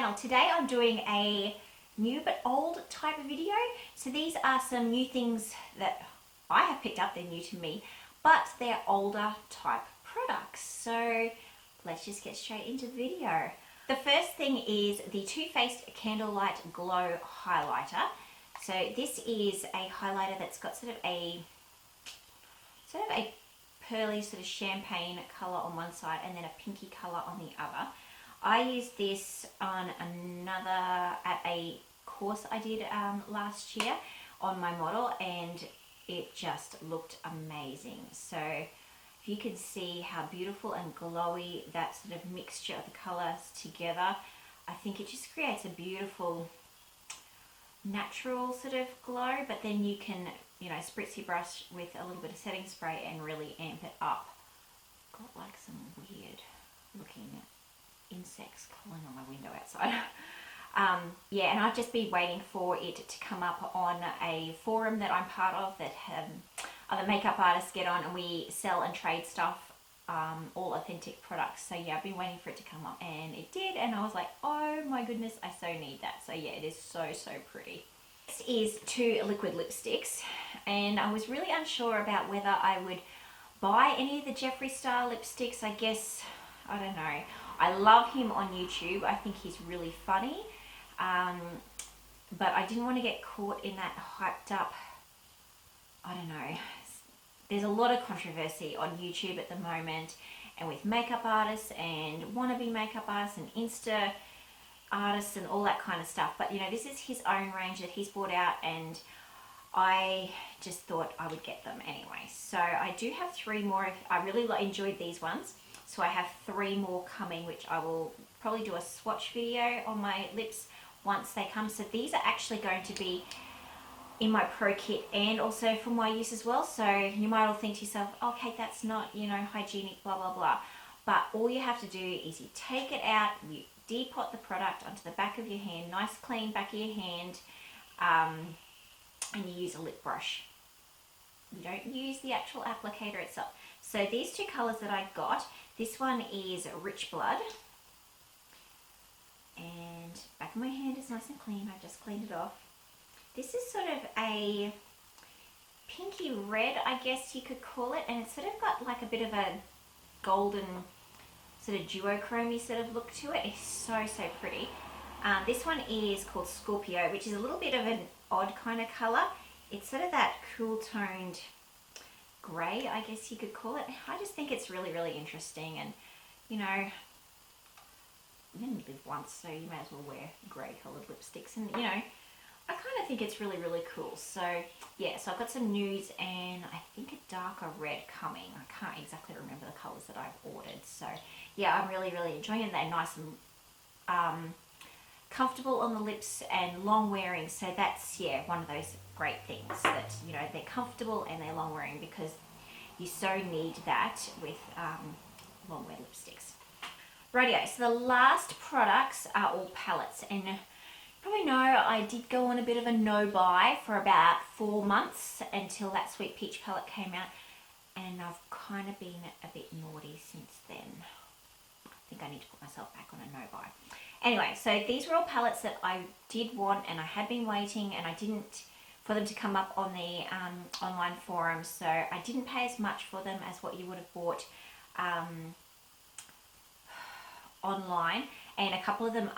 channel. Today I'm doing a new but old type of video. So these are some new things that I have picked up. They're new to me, but they're older type products. So let's just get straight into the video. The first thing is the Too Faced Candlelight Glow Highlighter. So this is a highlighter that's got sort of a pearly sort of champagne colour on one side and then a pinky colour on the other. I used this on at a course I did last year on my model, and it just looked amazing. So if you can see how beautiful and glowy that sort of mixture of the colours together, I think it just creates a beautiful natural sort of glow, but then you can, you know, spritz your brush with a little bit of setting spray and really amp it up. Got like some weird looking insects crawling on my window outside. Yeah, and I've just been waiting for it to come up on a forum that I'm part of that other makeup artists get on, and we sell and trade stuff, all authentic products. So yeah, I've been waiting for it to come up, and it did, and I was like, oh my goodness, I so need that. So yeah, it is so pretty. Next is two liquid lipsticks, and I was really unsure about whether I would buy any of the Jeffree style lipsticks. I guess, I don't know. I love him on YouTube. I think he's really funny. But I didn't want to get caught in that hyped up, I don't know. There's a lot of controversy on YouTube at the moment, and with makeup artists and wannabe makeup artists and Insta artists and all that kind of stuff. But you know, this is his own range that he's brought out, and I just thought I would get them anyway. So I do have 3 more. I really enjoyed these ones. So I have 3 more coming, which I will probably do a swatch video on my lips once they come. So these are actually going to be in my pro kit and also for my use as well. So you might all think to yourself, oh Kate, that's not, you know, hygienic, blah blah blah. But all you have to do is you take it out, you depot the product onto the back of your hand, nice clean back of your hand, and you use a lip brush. You don't use the actual applicator itself. So these 2 colours that I got, this one is Rich Blood, and back of my hand is nice and clean. I just cleaned it off. This is sort of a pinky red, I guess you could call it, and it's sort of got like a bit of a golden sort of duochrome-y sort of look to it. It's so pretty. This one is called Scorpio, which is a little bit of an odd kind of colour. It's sort of that cool toned grey, I guess you could call it. I just think it's really interesting, and you know, you only live once, so you may as well wear grey coloured lipsticks, and you know, I kind of think it's really cool. So yeah, so I've got some nudes and I think a darker red coming. I can't exactly remember the colours that I've ordered. So yeah, I'm really enjoying it. They're nice and comfortable on the lips and long wearing. So that's, yeah, one of those great things that, you know, they're comfortable and they're long wearing, because you so need that with long wear lipsticks. Rightio, so the last products are all palettes, and you probably know I did go on a bit of a no-buy for about 4 months until that Sweet Peach palette came out, and I've kind of been a bit naughty since then. I think I need to put myself back on a no-buy. Anyway, so these were all palettes that I did want, and I had been waiting, and I didn't for them to come up on the online forum, so I didn't pay as much for them as what you would have bought online. And a couple of them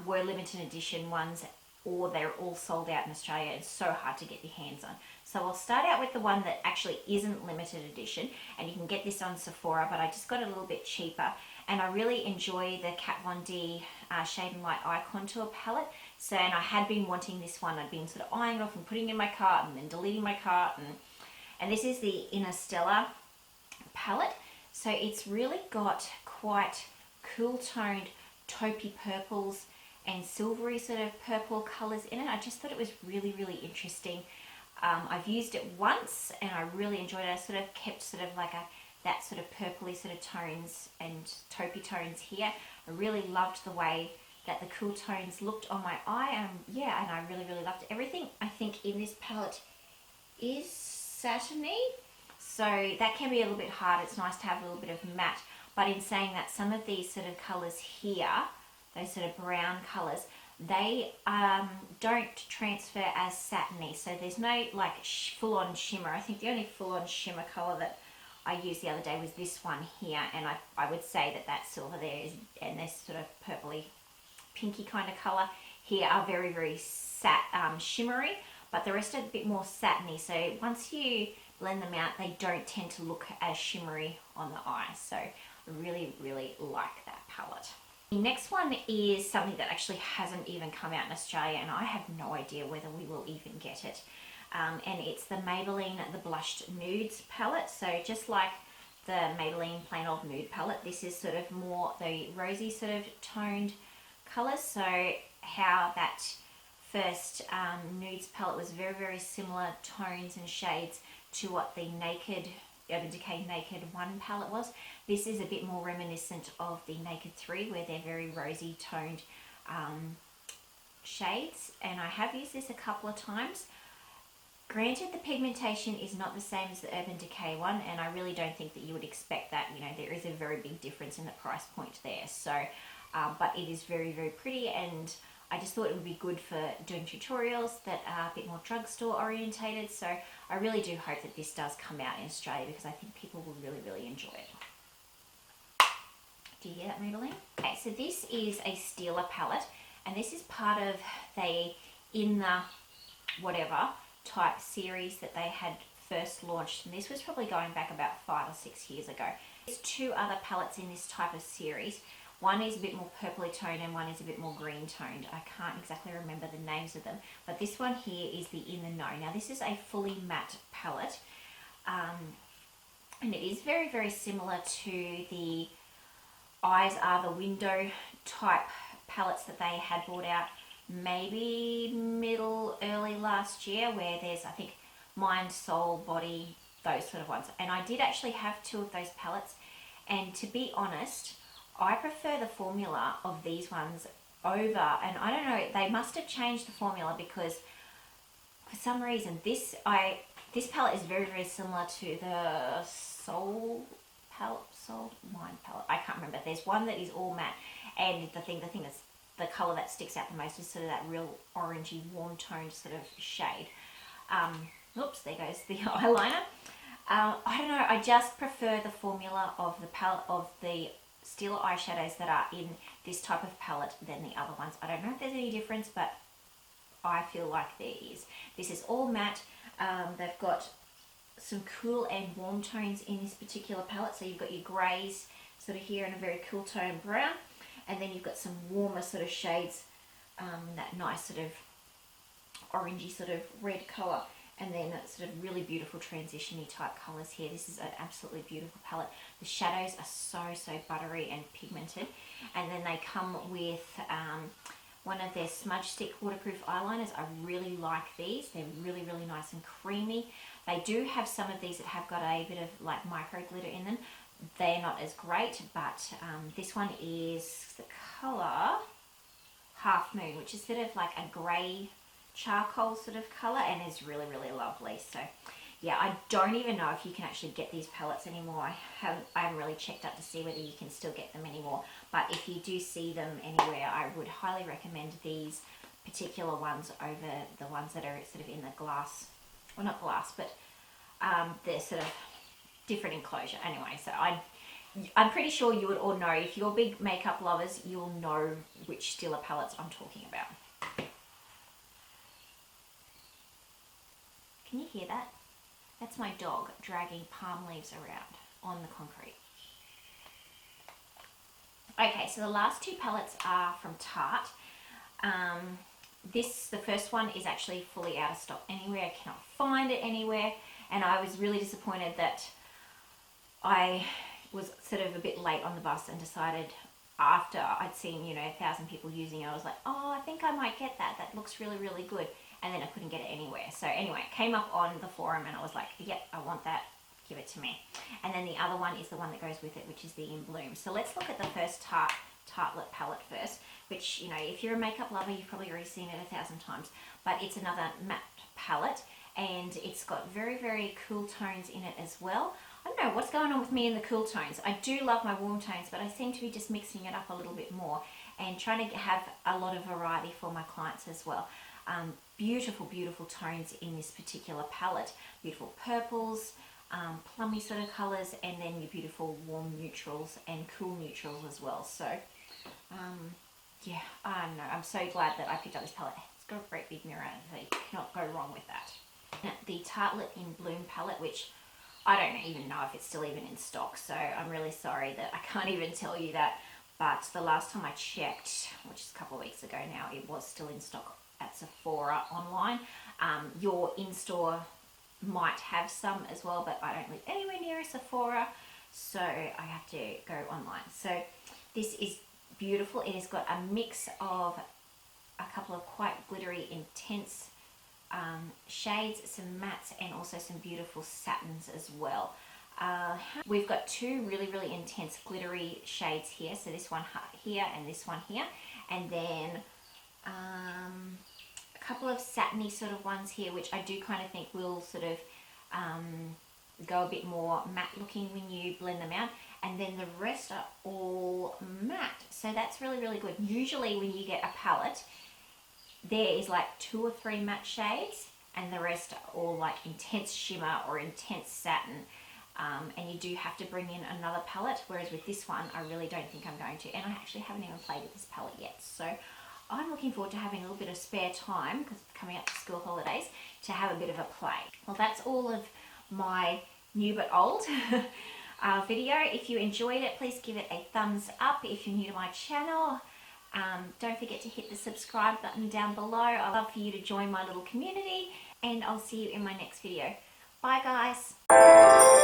were limited edition ones, or they're all sold out in Australia. It's so hard to get your hands on. So I'll start out with the one that actually isn't limited edition, and you can get this on Sephora, but I just got it a little bit cheaper. And I really enjoy the Kat Von D Shade and Light Eye Contour palette. So, and I had been wanting this one. I'd been sort of eyeing it off and putting it in my cart and then deleting my cart. And this is the Innersteller palette. So it's really got quite cool toned taupey purples and silvery sort of purple colours in it. I just thought it was really interesting. I've used it once and I really enjoyed it. I sort of kept sort of like that sort of purpley sort of tones and taupey tones here. I really loved the way that the cool tones looked on my eye. Yeah, and I really loved it. Everything I think in this palette is satiny, so that can be a little bit hard. It's nice to have a little bit of matte. But in saying that, some of these sort of colours here those sort of brown colours, they don't transfer as satiny. So there's no like full-on shimmer. I think the only full-on shimmer colour that I used the other day was this one here, and I would say that that silver there is, and this sort of purpley pinky kind of colour here are very, very shimmery, but the rest are a bit more satiny. So once you blend them out, they don't tend to look as shimmery on the eye. So I really, really like that palette. The next one is something that actually hasn't even come out in Australia, and I have no idea whether we will even get it. And it's the Maybelline the Blushed Nudes palette. So just like the Maybelline Plain Old Nude palette, this is sort of more the rosy sort of toned colours. So how that first Nudes palette was very, very similar tones and shades to what the Naked Urban Decay Naked 1 palette was. This is a bit more reminiscent of the Naked 3, where they're very rosy toned shades, and I have used this a couple of times. Granted, the pigmentation is not the same as the Urban Decay one, and I really don't think that you would expect that. You know, there is a very big difference in the price point there. So, but it is very, very pretty, and I just thought it would be good for doing tutorials that are a bit more drugstore orientated. So I really do hope that this does come out in Australia, because I think people will really, really enjoy it. Do you hear that, Maybelline? Okay, so this is a Stila palette, and this is part of the In The Whatever type series that they had first launched, and this was probably going back about 5 or 6 years ago. There's 2 other palettes in this type of series. One is a bit more purpley toned and one is a bit more green toned. I can't exactly remember the names of them, but this one here is the In The Know. Now this is a fully matte palette, and it is very, very similar to the Eyes Are The Window type palettes that they had brought out maybe early last year, where there's, I think, Mind, Soul, Body, those sort of ones. And I did actually have 2 of those palettes, and to be honest, I prefer the formula of these ones over, and I don't know, they must have changed the formula, because for some reason this palette is very, very similar to the Soul Mind palette. I can't remember. There's one that is all matte, and the thing that's the colour that sticks out the most is sort of that real orangey, warm toned sort of shade. Oops, there goes the eyeliner. I don't know, I just prefer the formula of the palette of the Stila eyeshadows that are in this type of palette than the other ones. I don't know if there's any difference, but I feel like there is. This is all matte. They've got some cool and warm tones in this particular palette. So you've got your greys sort of here and a very cool tone brown. And then you've got some warmer sort of shades, that nice sort of orangey sort of red colour. And then sort of really beautiful transition-y type colours here. This is an absolutely beautiful palette. The shadows are so buttery and pigmented. And then they come with one of their smudge stick waterproof eyeliners. I really like these. They're really, really nice and creamy. They do have some of these that have got a bit of like micro glitter in them. They're not as great, but this one is the colour Half Moon, which is sort of like a grey charcoal sort of colour, and is really, really lovely. So yeah, I don't even know if you can actually get these palettes anymore. I haven't really checked up to see whether you can still get them anymore, but if you do see them anywhere, I would highly recommend these particular ones over the ones that are sort of in the glass, well, not glass, but they're sort of different enclosure anyway. So I'm pretty sure you would all know, if you're big makeup lovers, you'll know which Stila palettes I'm talking about. Can you hear that? That's my dog dragging palm leaves around on the concrete. Okay, so the last 2 palettes are from Tarte. The first one is actually fully out of stock anywhere. I cannot find it anywhere, and I was really disappointed that I was sort of a bit late on the bus and decided, after I'd seen, 1,000 people using it, I was like, oh, I think I might get that. That looks really, really good. And then I couldn't get it anywhere. So anyway, it came up on the forum and I was like, yep, I want that. Give it to me. And then the other one is the one that goes with it, which is the In Bloom. So let's look at the first Tartelette palette first, which, if you're a makeup lover, you've probably already seen it 1,000 times. But it's another matte palette, and it's got very, very cool tones in it as well. I don't know what's going on with me in the cool tones. I do love my warm tones, but I seem to be just mixing it up a little bit more. and trying to have a lot of variety for my clients as well. Beautiful, beautiful tones in this particular palette. Beautiful purples, plummy sort of colours, and then your beautiful warm neutrals and cool neutrals as well. So, yeah, I don't know. I'm so glad that I picked up this palette. It's got a great big mirror, so you cannot go wrong with that. And the Tartelette in Bloom palette, which I don't even know if it's still even in stock, so I'm really sorry that I can't even tell you that. But the last time I checked, which is a couple of weeks ago now, it was still in stock at Sephora online. Your in-store might have some as well, but I don't live anywhere near a Sephora, so I have to go online. So this is beautiful. It has got a mix of a couple of quite glittery, intense shades, some mattes, and also some beautiful satins as well. We've got two really, really intense glittery shades here. So this one here and this one here. And then a couple of satiny sort of ones here, which I do kind of think will sort of go a bit more matte looking when you blend them out. And then the rest are all matte. So that's really, really good. Usually when you get a palette, there is like 2 or 3 matte shades, and the rest are all like intense shimmer or intense satin. And you do have to bring in another palette, whereas with this one, I really don't think I'm going to. And I actually haven't even played with this palette yet. So I'm looking forward to having a little bit of spare time, because it's coming up to school holidays, to have a bit of a play. Well, that's all of my new but old video. If you enjoyed it, please give it a thumbs up. If you're new to my channel, don't forget to hit the subscribe button down below. I'd love for you to join my little community, and I'll see you in my next video. Bye guys.